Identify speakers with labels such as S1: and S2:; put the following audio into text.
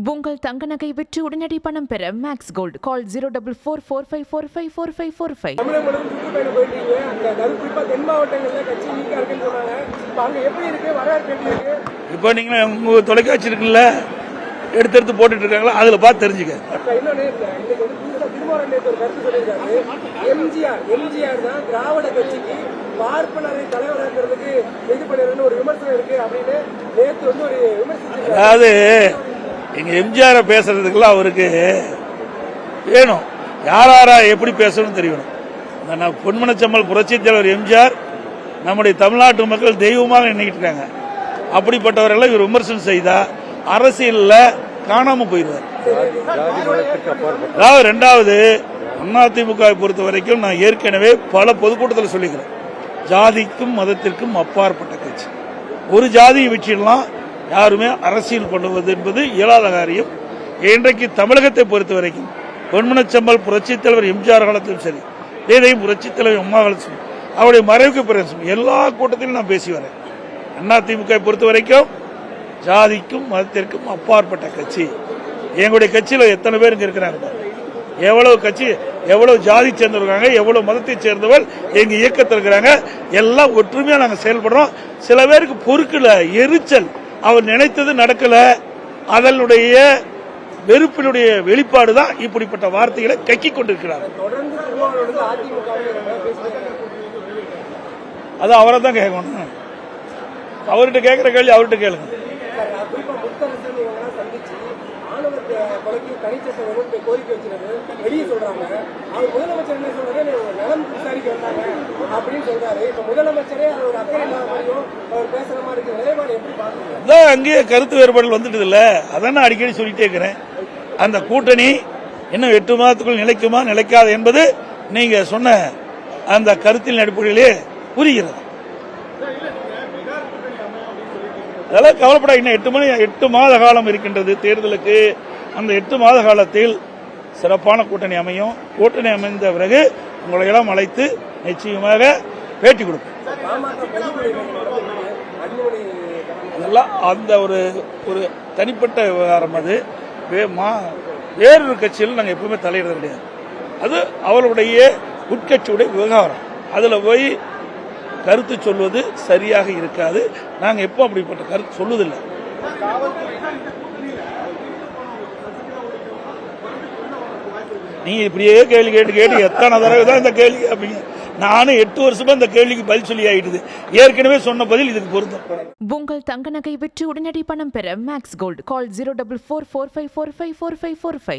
S1: உங்கள் தங்க நகை விற்று உடனடி பணம் பெற மேக்ஸ் கோல்ட் கால் 04445454545.
S2: தமிழகம் முழுவதும் சுற்றுப்பயணம் போயிட்டீங்க. அந்த குறிப்பா தென் மாவட்டங்கள்ல கட்சி நீக்கா இருக்குன்னு சொன்னாங்க. இப்போ அங்க எப்படி இருக்கு, வரவேற்பு எப்படி இருக்கு?
S3: இப்போ நீங்க உங்க தொலைக்காட்சி இருக்குல்ல, எடுத்து போட்டுட்டு இருக்காங்களா, அதுல பார்த்து தெரிஞ்சுக்க.
S2: இன்னொன்னு இன்னைக்கு வந்து புதுசா திருமாவளவன் நேற்று ஒரு கருத்து சொல்லியிருக்காரு. எம்ஜிஆர் தான் திராவிட கட்சிக்கு பார்ப்பனரை தலைவராக்கிறதுக்கு இது பண்ணிருன்னு ஒரு விமர்சனம் இருக்கு அப்படின்னு நேற்று வந்து ஒரு விமர்சனம்.
S3: அதாவது எங்க எம்ஜிஆர பேசுறதுக்குலாம் அவருக்கு வேணும், யாரா எப்படி பேசணும்னு தெரியணும். பொன்மனச்செம்மல் புரட்சித் தலைவர் எம்ஜிஆர் நம்முடைய தமிழ்நாட்டு மக்கள் தெய்வமாக நினைக்கிட்டு இருக்காங்க. அப்படிப்பட்டவர்களை இவர் விமர்சனம் செய்தா அரசியல்ல காணாம போயிடுவார். அதாவது இரண்டாவது, அதிமுக பொறுத்த வரைக்கும் நான் ஏற்கனவே பல பொதுக்கூட்டத்தில் சொல்லிக்கிறேன், ஜாதிக்கும் மதத்திற்கும் அப்பாற்பட்ட கட்சி. ஒரு ஜாதியை வச்சிடலாம் யாருமே அரசியல் கொண்டுவது என்பது இயலாத காரியம். இன்றைக்கு தமிழகத்தை பொறுத்த வரைக்கும் பொன்மனச்செம்மல் புரட்சித் தலைவர் எம்ஜிஆர் காலத்திலும் சரி, இதையும் புரட்சித் தலைவர் அம்மா காலத்திலும் அவருடைய மறைவுக்கு பிறகு எல்லா கூட்டத்திலும் நான் பேசி வரேன். அதிமுக பொறுத்த வரைக்கும் ஜாதிக்கும் மதத்திற்கும் அப்பாற்பட்ட கட்சி. எங்களுடைய கட்சியில் எத்தனை பேர் இங்க இருக்கிறாங்க, எவ்வளவு கட்சி, எவ்வளவு ஜாதி சேர்ந்திருக்காங்க, எவ்வளவு மதத்தை சேர்ந்தவர் எங்க இயக்கத்தில் இருக்கிறாங்க, எல்லாம் ஒற்றுமையா நாங்க செயல்படுறோம். சில பேருக்கு பொறுக்கல, எரிச்சல், அவர் நினைத்தது நடக்கல, அதனுடைய வெறுப்பினுடைய வெளிப்பாடு தான் இப்படிப்பட்ட வார்த்தைகளை கக்கிக் கொண்டிருக்கிறார். அது அவரை தான் கேட்கணும், அவர்கிட்ட கேட்கிற கேள்வி அவர்கிட்ட கேளுங்க. கோரிக்கை வச்சிருக்காரு, வெளியே சொல்றாங்க. அவர் முதலமைச்சர் என்ன சொல்றாரு, நலம் விசாரிக்க வந்தாங்க அப்படின்னு சொல்றாரு. இப்ப முதலமைச்சரே ஒரு அக்கறை இல்லாத மாதிரியும் அவர் பேசுற மாதிரி இருக்கு. நிலைப்பாடு எப்படி பாக்குறீங்க? அங்கேயே கருத்து வேறுபாடு வந்துட்டு இல்ல, அதான் அடிக்கடி சொல்லிட்டே இருக்கிறேன். அந்த கூட்டணி இன்னும் 8 மாதத்துக்குள் நிலைக்குமா நிலைக்காது என்பது நீங்க சொன்ன அந்த கருத்தின் அடிப்படையிலே புரிகிறது. அதெல்லாம் கவலைப்பட, இன்னும் 8 மாத காலம் இருக்கின்றது தேர்தலுக்கு. அந்த 8 மாத காலத்தில் சிறப்பான கூட்டணி அமையும். கூட்டணி அமைந்த பிறகு உங்களை எல்லாம் அழைத்து நிச்சயமாக பேட்டி கொடுப்போம். அதெல்லாம் அந்த ஒரு தனிப்பட்ட விவகாரம். அது வேறொரு கட்சியில் நாங்கள் எப்பவுமே தலையிட கிடையாது. அது அவர்களுடைய உட்கட்சியுடைய விவகாரம். அதுல போய் கருத்து சொல்வது சரியாக இருக்காது. நாங்கள் எப்போ அப்படிப்பட்ட கருத்து சொல்லுதில்லை. நீங்க இப்படியே கேள்வி கேட்டு எத்தனை தடவை தான் இந்த கேள்வி அப்படிங்க. நானும் 8 வருஷமா இந்த கேள்விக்கு பதில் சொல்லி ஆயிடுது. ஏற்கனவே சொன்ன பதில் இதுக்கு பொருந்தும்.
S1: உங்கள் தங்க நகை விற்று உடனடி பணம் பெற மேக்ஸ் கோல்ட் கால் 04445454545.